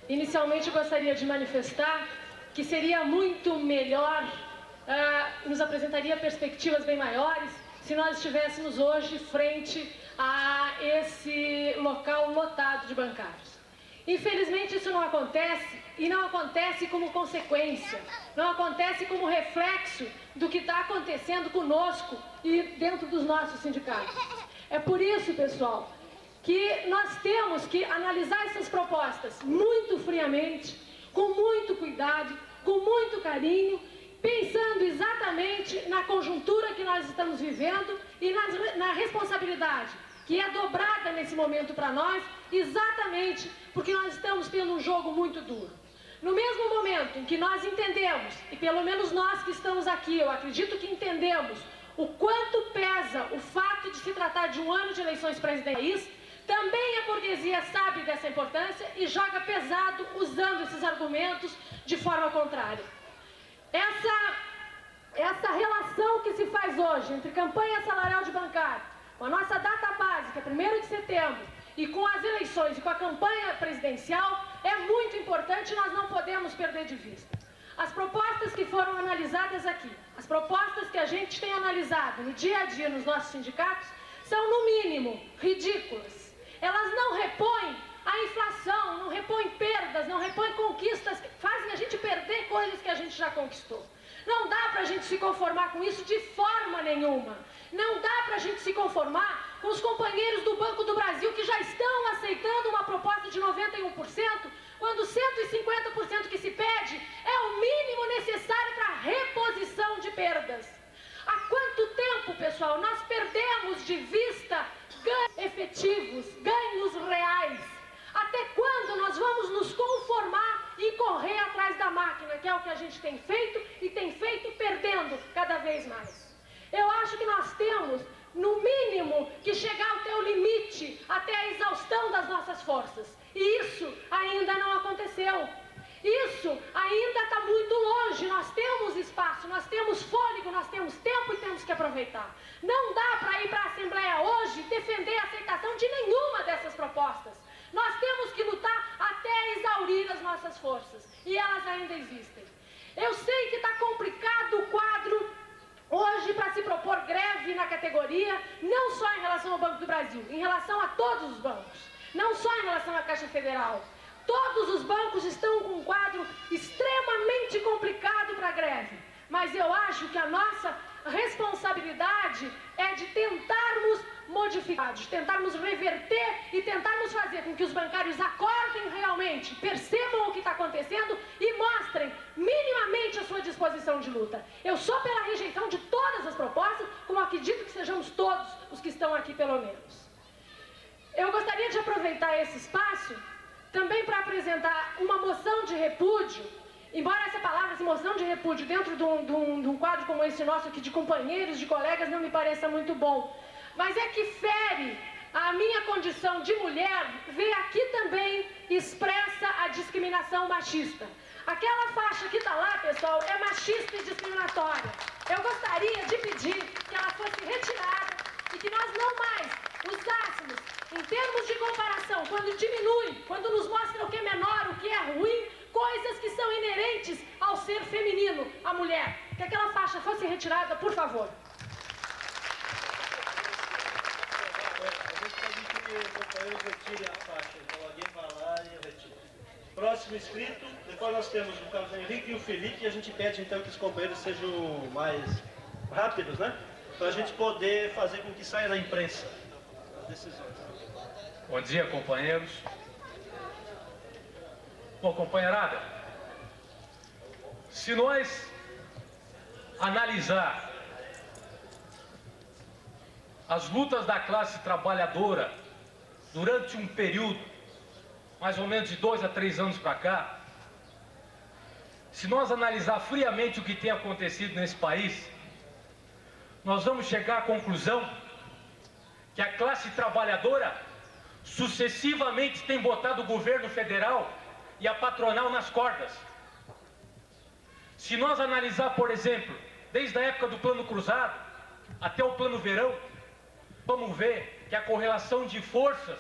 inicialmente gostaria de manifestar que seria muito melhor, nos apresentaria perspectivas bem maiores se nós estivéssemos hoje frente a esse local lotado de bancários. Infelizmente isso não acontece, e não acontece como consequência, não acontece como reflexo do que está acontecendo conosco e dentro dos nossos sindicatos. É por isso, pessoal, que nós temos que analisar essas propostas muito friamente, com muito cuidado, com muito carinho, pensando exatamente na conjuntura que nós estamos vivendo e na responsabilidade que é dobrada nesse momento para nós, exatamente porque nós estamos tendo um jogo muito duro. No mesmo momento em que nós entendemos, e pelo menos nós que estamos aqui, eu acredito que entendemos o quanto pesa o fato de se tratar de um ano de eleições presidenciais, também a burguesia sabe dessa importância e joga pesado usando esses argumentos de forma contrária. essa relação que se faz hoje entre campanha salarial de bancário, com a nossa data básica, 1º de setembro, e com as eleições e com a campanha presidencial, é muito importante e nós não podemos perder de vista. As propostas que foram analisadas aqui, as propostas que a gente tem analisado no dia a dia nos nossos sindicatos, são, no mínimo, ridículas. Elas não repõem a inflação, não repõem perdas, não repõem conquistas, fazem a gente perder coisas que a gente já conquistou. Não dá para a gente se conformar com isso de forma nenhuma. Não dá para a gente se conformar com os companheiros do Banco do Brasil que já estão aceitando uma proposta de 91%, quando 150% que se pede é o mínimo necessário para a reposição de perdas. Há quanto tempo, pessoal, nós perdemos de vista ganhos efetivos, ganhos reais? Até quando nós vamos nos conformar e correr atrás da máquina, que é o que a gente tem feito e tem feito perdendo cada vez mais? Eu acho que nós temos, no mínimo, que chegar até o limite, até a exaustão das nossas forças. E isso ainda não aconteceu. Isso ainda está muito longe. Nós temos espaço, nós temos fôlego, nós temos tempo e temos que aproveitar. Não dá para ir para a Assembleia hoje defender a aceitação de nenhuma dessas propostas. Nós temos que lutar até exaurir as nossas forças. E elas ainda existem. Eu sei que está complicado o quadro hoje para se propor greve na categoria, não só em relação ao Banco do Brasil, em relação a todos os bancos. Não só em relação à Caixa Federal. Todos os bancos estão com um quadro extremamente complicado para a greve. Mas eu acho que a nossa responsabilidade é de tentarmos modificar, de tentarmos reverter e tentarmos fazer com que os bancários acordem realmente, percebam o que está acontecendo e mostrem minimamente a sua disposição de luta. Eu sou pela rejeição de todas as propostas, como acredito que sejamos todos os que estão aqui pelo menos. Eu gostaria de aproveitar esse espaço também para apresentar uma moção de repúdio, embora essa palavra, essa moção de repúdio, dentro de um quadro como esse nosso aqui, de companheiros, de colegas, não me pareça muito bom. Mas é que fere a minha condição de mulher, ver aqui também expressa a discriminação machista. Aquela faixa que está lá, pessoal, é machista e discriminatória. Eu gostaria de pedir que ela fosse retirada e que nós não mais usássemos, em termos de comparação, quando diminui, quando nos mostra o que é menor, o que é ruim, coisas que são inerentes ao ser feminino, a mulher. Que aquela faixa fosse retirada, por favor. A gente pede que o companheiro retire a faixa. Então alguém vai lá e retira. Próximo inscrito, depois nós temos o Carlos Henrique e o Felipe, e a gente pede então que os companheiros sejam mais rápidos, né? Para a gente poder fazer com que saia da imprensa as decisões. Bom dia, companheiros. Bom, companheirada, se nós analisar as lutas da classe trabalhadora durante um período, mais ou menos de 2 a 3 anos para cá, se nós analisar friamente o que tem acontecido nesse país, nós vamos chegar à conclusão que a classe trabalhadora sucessivamente tem botado o governo federal e a patronal nas cordas. Se nós analisar, por exemplo, desde a época do Plano Cruzado até o Plano Verão, vamos ver que a correlação de forças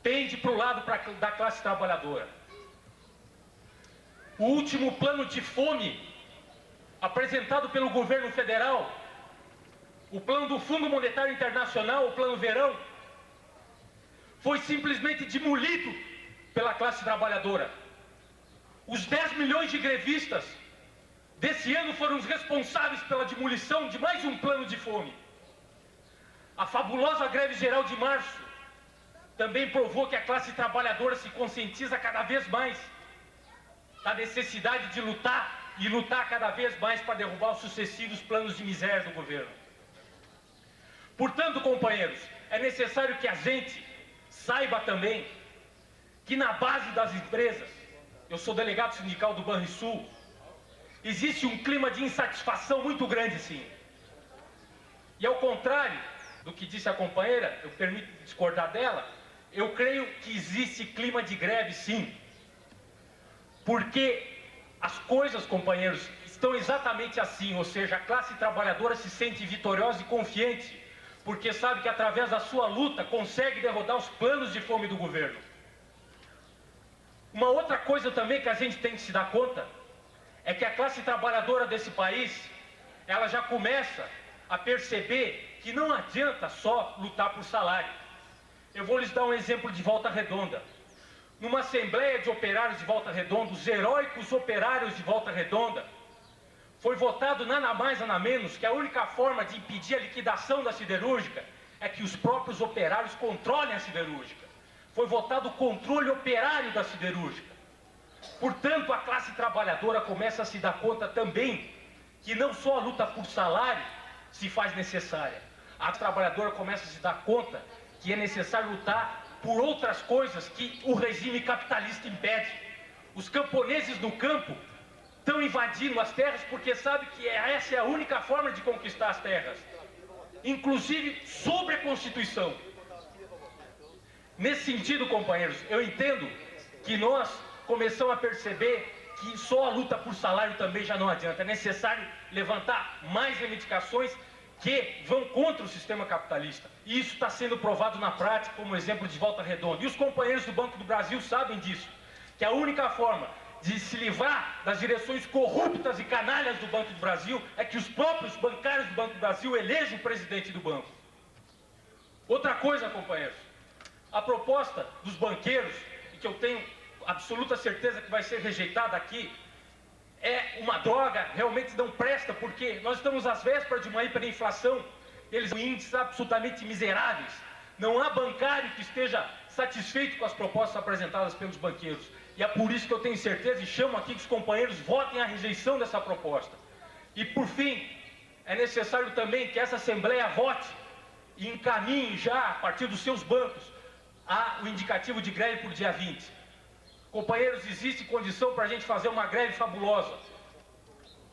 tende para o lado da classe trabalhadora. O último plano de fome apresentado pelo governo federal, o plano do Fundo Monetário Internacional, o Plano Verão, foi simplesmente demolido pela classe trabalhadora. Os 10 milhões de grevistas desse ano foram os responsáveis pela demolição de mais um plano de fome. A fabulosa greve geral de março também provou que a classe trabalhadora se conscientiza cada vez mais da necessidade de lutar e lutar cada vez mais para derrubar os sucessivos planos de miséria do governo. Portanto, companheiros, é necessário que a gente saiba também que na base das empresas, eu sou delegado sindical do Banrisul, existe um clima de insatisfação muito grande, sim. E ao contrário do que disse a companheira, eu permito discordar dela, eu creio que existe clima de greve, sim. Porque as coisas, companheiros, estão exatamente assim, ou seja, a classe trabalhadora se sente vitoriosa e confiante, porque sabe que através da sua luta consegue derrotar os planos de fome do governo. Uma outra coisa também que a gente tem que se dar conta é que a classe trabalhadora desse país, ela já começa a perceber que não adianta só lutar por salário. Eu vou lhes dar um exemplo de Volta Redonda. Numa assembleia de operários de Volta Redonda, os heróicos operários de Volta Redonda, foi votado nada mais nada menos que a única forma de impedir a liquidação da siderúrgica é que os próprios operários controlem a siderúrgica. Foi votado o controle operário da siderúrgica. Portanto, a classe trabalhadora começa a se dar conta também que não só a luta por salário se faz necessária. A trabalhadora começa a se dar conta que é necessário lutar por outras coisas que o regime capitalista impede. Os camponeses no campo estão invadindo as terras porque sabem que essa é a única forma de conquistar as terras, inclusive sobre a Constituição. Nesse sentido, companheiros, eu entendo que nós começamos a perceber que só a luta por salário também já não adianta. É necessário levantar mais reivindicações que vão contra o sistema capitalista. E isso está sendo provado na prática, como exemplo de Volta Redonda. E os companheiros do Banco do Brasil sabem disso, que a única forma de se livrar das direções corruptas e canalhas do Banco do Brasil é que os próprios bancários do Banco do Brasil elejam o presidente do banco. Outra coisa, companheiros, a proposta dos banqueiros, e que eu tenho absoluta certeza que vai ser rejeitada aqui, é uma droga, realmente não presta, porque nós estamos às vésperas de uma hiperinflação, eles têm índices absolutamente miseráveis. Não há bancário que esteja satisfeito com as propostas apresentadas pelos banqueiros. E é por isso que eu tenho certeza e chamo aqui que os companheiros votem a rejeição dessa proposta. E por fim, é necessário também que essa Assembleia vote e encaminhe já, a partir dos seus bancos, o indicativo de greve por dia 20. Companheiros, existe condição para a gente fazer uma greve fabulosa.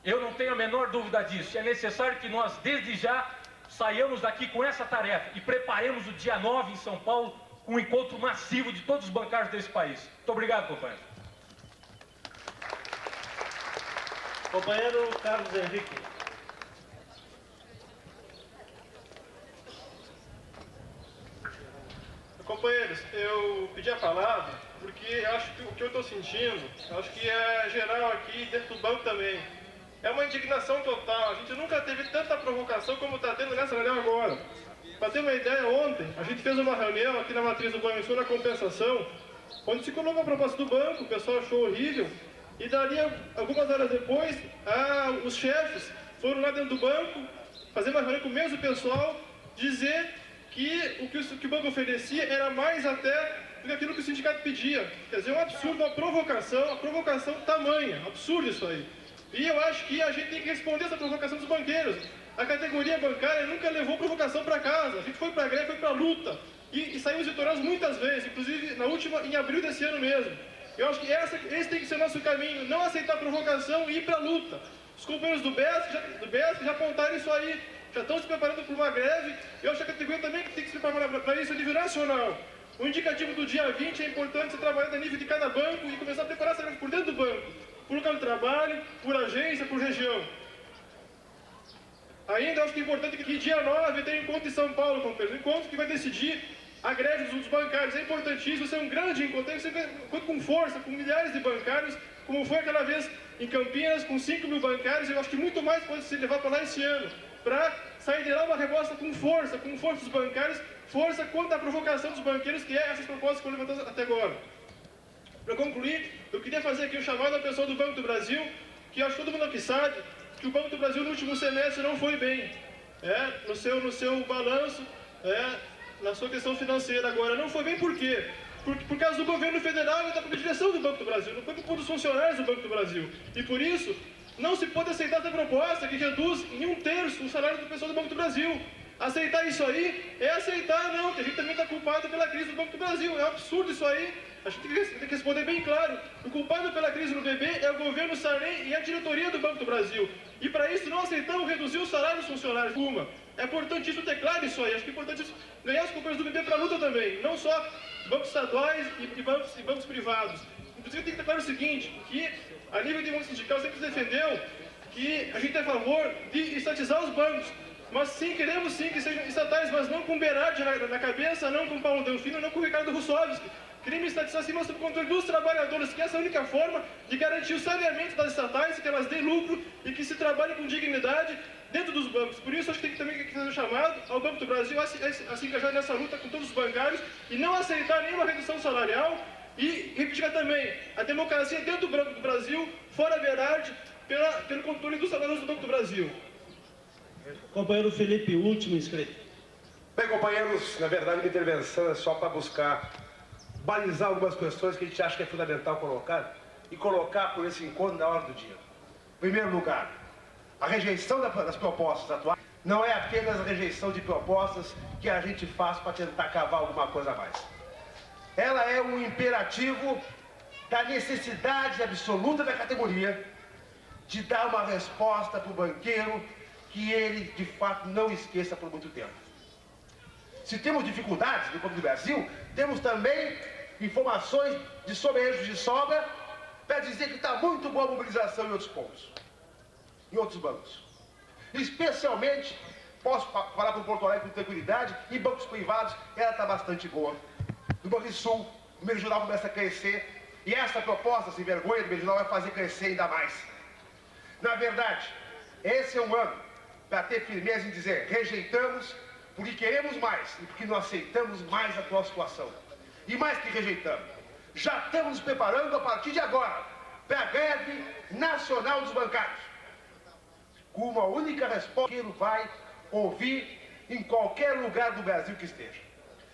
Eu não tenho a menor dúvida disso. É necessário que nós, desde já, saiamos daqui com essa tarefa e preparemos o dia 9 em São Paulo com um encontro massivo de todos os bancários desse país. Muito obrigado, companheiro. Companheiro Carlos Henrique. Companheiros, eu pedi a palavra porque eu acho que o que eu estou sentindo, eu acho que é geral aqui dentro do banco também. É uma indignação total. A gente nunca teve tanta provocação como está tendo nessa reunião agora. Para ter uma ideia, ontem a gente fez uma reunião aqui na matriz do Banco na compensação, onde se colocou a proposta do banco, o pessoal achou horrível, e dali, algumas horas depois, os chefes foram lá dentro do banco, fazer uma reunião com o mesmo pessoal, dizer que o que o banco oferecia era mais até do que aquilo que o sindicato pedia. Quer dizer, é um absurdo, uma provocação tamanha, absurdo isso aí. E eu acho que a gente tem que responder essa provocação dos banqueiros. A categoria bancária nunca levou provocação para casa. A gente foi para a greve, foi para a luta. E saímos vitoriosos muitas vezes, inclusive na última, em abril desse ano mesmo. Eu acho que esse tem que ser o nosso caminho, não aceitar provocação e ir para a luta. Os companheiros do BESC já apontaram isso aí, já estão se preparando para uma greve. Eu acho que a categoria também tem que se preparar para isso a nível nacional. O indicativo do dia 20 é importante ser trabalhado a nível de cada banco e começar a preparar essa greve por dentro do banco, por local de trabalho, por agência, por região. Ainda acho que é importante que dia 9 tenha um encontro em São Paulo, companheiros, um encontro que vai decidir a greve dos bancários. É importantíssimo, isso é um grande encontro, tem que ser um encontro com força, com milhares de bancários, como foi aquela vez em Campinas, com 5 mil bancários. Eu acho que muito mais pode se levar para lá esse ano, para sair de lá uma resposta com força dos bancários, força contra a provocação dos banqueiros, que é essas propostas que foram levantadas até agora. Para concluir, eu queria fazer aqui um chamado ao pessoal do Banco do Brasil, que acho que todo mundo aqui sabe que o Banco do Brasil no último semestre não foi bem, no seu balanço, na sua questão financeira agora. Não foi bem por quê? Por causa do governo federal e da própria direção do Banco do Brasil, não foi por dos funcionários do Banco do Brasil. E por isso, não se pode aceitar essa proposta que reduz em 1/3 o salário do pessoal do Banco do Brasil. Aceitar isso aí é aceitar, não, que a gente também está culpado pela crise do Banco do Brasil. É um absurdo isso aí. A gente tem que responder bem claro. O culpado pela crise no BB é o governo Sarney e a diretoria do Banco do Brasil. E para isso não aceitamos reduzir o salário dos funcionários. É importantíssimo ter claro isso aí. Acho que é importante ganhar os companheiros do BB para a luta também. Não só bancos estaduais e bancos privados. Inclusive tem que ter claro o seguinte, que a nível de mundo sindical sempre se defendeu que a gente é a favor de estatizar os bancos. Mas sim, queremos sim que sejam estatais, mas não com Berardi na cabeça, não com Paulo Delfino, não com Ricardo Russovski. Queremos estatizar acima sob controle dos trabalhadores, que essa é a única forma de garantir o saneamento das estatais, que elas deem lucro e que se trabalhe com dignidade dentro dos bancos. Por isso, acho que tem que também fazer um chamado ao Banco do Brasil a se engajar nessa luta com todos os bancários e não aceitar nenhuma redução salarial e reivindicar também a democracia dentro do Banco do Brasil, fora Berardi, pelo controle dos trabalhadores do Banco do Brasil. Companheiro Felipe, último inscrito. Bem, companheiros, na verdade, minha intervenção é só para buscar balizar algumas questões que a gente acha que é fundamental colocar e colocar por esse encontro na hora do dia. Em primeiro lugar, a rejeição das propostas atuais não é apenas a rejeição de propostas que a gente faz para tentar cavar alguma coisa a mais. Ela é um imperativo da necessidade absoluta da categoria de dar uma resposta para o banqueiro que ele, de fato, não esqueça por muito tempo. Se temos dificuldades no Banco do Brasil, temos também informações de sobreejos de sobra para dizer que está muito boa a mobilização em outros pontos, em outros bancos. Especialmente, posso falar para o Porto Alegre com tranquilidade, em bancos privados ela está bastante boa. No Banrisul, o Meridional começa a crescer e essa proposta, sem vergonha, do Meridional vai fazer crescer ainda mais. Na verdade, esse é um ano para ter firmeza em dizer rejeitamos porque queremos mais e porque não aceitamos mais a atual situação. E mais que rejeitamos, já estamos nos preparando a partir de agora para a greve nacional dos bancários, com uma única resposta que ele vai ouvir em qualquer lugar do Brasil que esteja.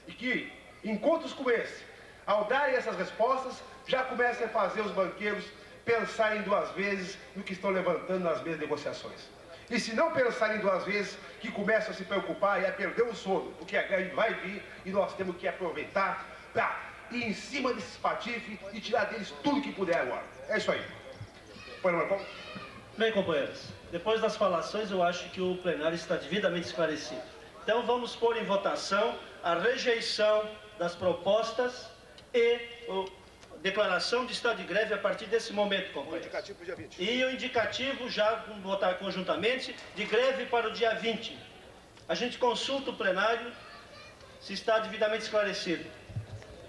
E que encontros como esse, ao darem essas respostas, já comecem a fazer os banqueiros pensarem duas vezes no que estão levantando nas mesmas negociações. E se não pensarem duas vezes, que começam a se preocupar e a perder o sono, porque a greve vai vir e nós temos que aproveitar para ir em cima desses patifes e tirar deles tudo que puder agora. É isso aí. Põe no Marcão. Bem, companheiros, depois das falações eu acho que o plenário está devidamente esclarecido. Então vamos pôr em votação a rejeição das propostas e declaração de estado de greve a partir desse momento, companheiros. O indicativo para o dia 20. E o indicativo, já vamos votar conjuntamente, de greve para o dia 20. A gente consulta o plenário se está devidamente esclarecido.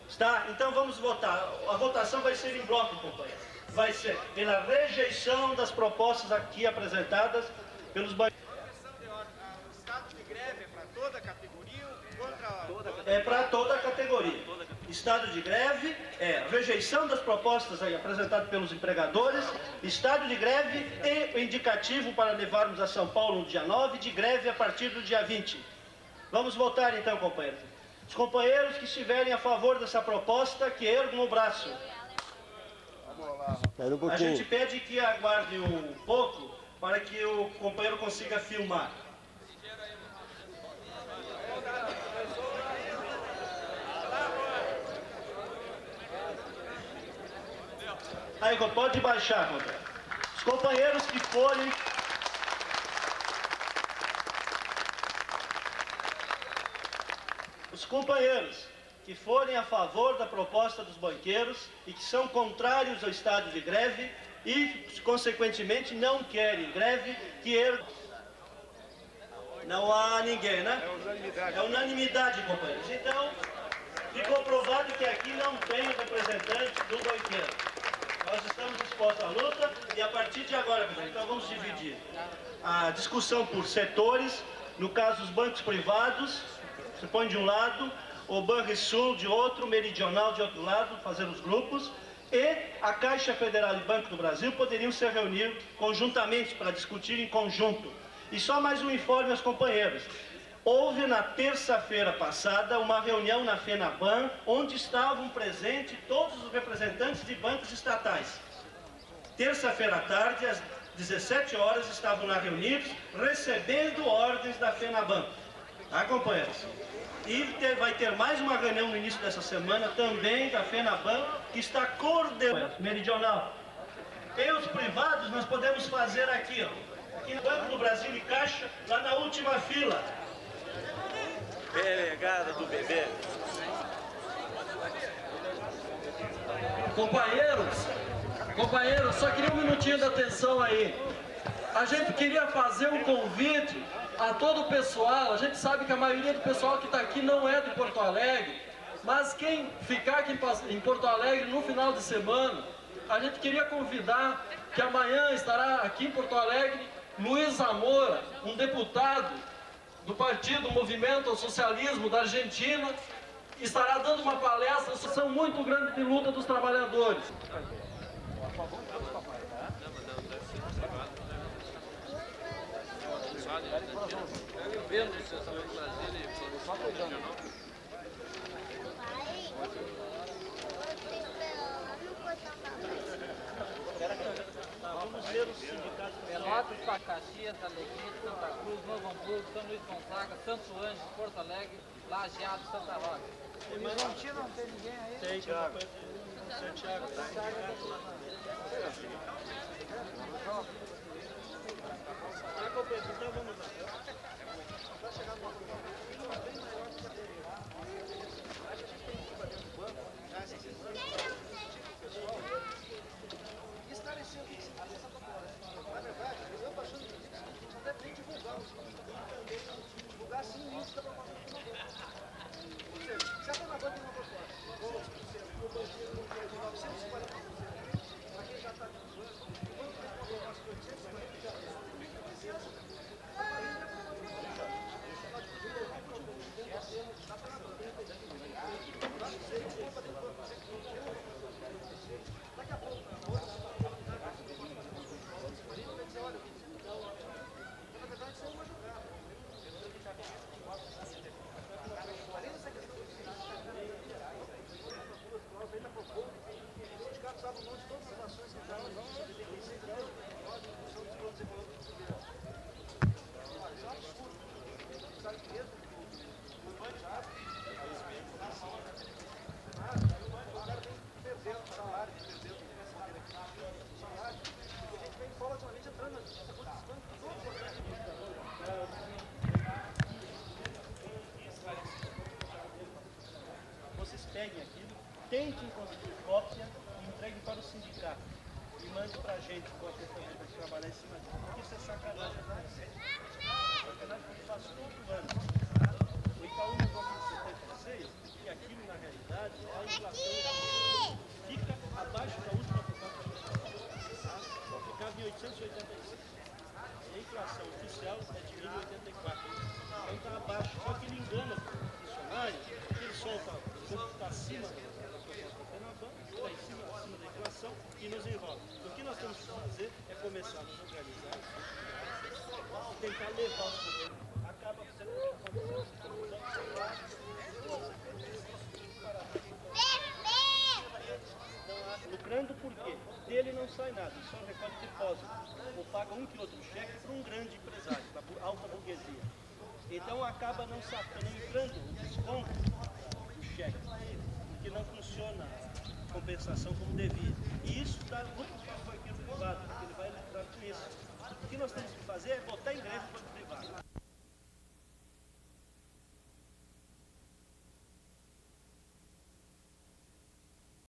Está? Então vamos votar. A votação vai ser em bloco, companheiros. Vai ser pela rejeição das propostas aqui apresentadas pelos banqueiros. O estado de greve é para toda a categoria ou contra... É para toda a categoria. Estado de greve é rejeição das propostas aí apresentadas pelos empregadores, estado de greve e o indicativo para levarmos a São Paulo no dia 9 de greve a partir do dia 20. Vamos votar então, companheiros. Os companheiros que estiverem a favor dessa proposta, que ergam o braço. A gente pede que aguarde um pouco para que o companheiro consiga filmar. Aí, pode baixar, companheiro. Os companheiros que forem... Os companheiros que forem a favor da proposta dos banqueiros e que são contrários ao estado de greve e, consequentemente, não querem greve, que não há ninguém, né? É unanimidade. É unanimidade, companheiros. Então, ficou provado que aqui não tem representante do banqueiro. Nós estamos dispostos à luta e a partir de agora, então vamos dividir a discussão por setores. No caso, os bancos privados, se põe de um lado, o Banrisul de outro, o Meridional de outro lado, fazer os grupos, e a Caixa Federal e Banco do Brasil poderiam se reunir conjuntamente para discutir em conjunto. E só mais um informe aos companheiros. Houve na terça-feira passada uma reunião na FENABAN, onde estavam presentes todos os representantes de bancos estatais. Terça-feira à tarde, às 17 horas, estavam lá reunidos, recebendo ordens da FENABAN. Tá, companheiros? E vai ter mais uma reunião no início dessa semana, também da FENABAN, que está coordenando Meridional. E os privados nós podemos fazer aqui, ó. Aqui no Banco do Brasil e Caixa, lá na última fila. Delegada do bebê. Companheiros, só queria um minutinho de atenção aí. a gente queria fazer um convite a todo o pessoal. A gente sabe que a maioria do pessoal que está aqui não é de Porto Alegre, mas quem ficar aqui em Porto Alegre no final de semana, a gente queria convidar que amanhã estará aqui em Porto Alegre Luiz Zamora, um deputado do Partido Movimento ao Socialismo da Argentina, estará dando uma palestra, associação muito grande de luta dos trabalhadores. Vamos ver os sindicatos. Pelotas, Caxias, Alegria, Santa Cruz, Novo Hamburgo, São Luís Gonzaga, Santo Ângelo, Porto Alegre, Lajeado, Santa Rosa. Horizontina não tem ninguém aí? Tem, Thiago. Santiago. Então vamos lá. Vai chegar numa coisa bem maior que a anterior. Acho que a gente tem que ir para dentro do banco, já essa sessão, pessoal, e esclarecer o que se passa agora. Na verdade, eu estou achando que a gente não deve nem divulgar o seguinte, divulgar sim o índice da proposta do senador. Ou seja, se a senadora tem uma proposta, 6%, o banqueiro não quer de 940%, aqui já está de 18%, quando tem uma proposta de 840%, já daqui a pouco, na verdade, isso é uma jogada. Além dessa questão do os sindicatos abrem mão de todas as ações que já existem de 76 anos, nós, em função dos planos econômicos do governo. Olha, isso é um absurdo. Sabe mesmo? O banco já abre, o cara vem perdendo o salário, perdendo o salário, porque a gente vem paulatinamente entrando na justiça contra os bancos todos os anos. Vocês peguem aquilo, tentem conseguir cópia e entreguem para o sindicato. E mande para a gente cópia também para trabalhar em cima disso. Porque isso é sacanagem. Sacanagem que eu faço todo ano. O Itaú negócio de 76 e aquilo na realidade a inflação fica abaixo da última proposta da inflação. Ficava em 886. E a inflação oficial é de 1084. Então está abaixo. Só que ele engana o funcionário, porque ele solta está acima da proposta da FENABAN, está acima da inflação e nos enrola. O que nós temos que fazer é começar a nos organizar, tentar levar o governo. Acaba lucrando por quê? Dele não sai nada, ele só recolhe depósito. Ou paga 1 quilô do cheque para um grande empresário, da alta burguesia. Então acaba não entrando o desconto do cheque, porque não funciona a compensação como devia. E isso dá lucro para o banqueiro privado, porque ele vai lucrar com isso. O que nós temos que fazer é botar em greve para o privado.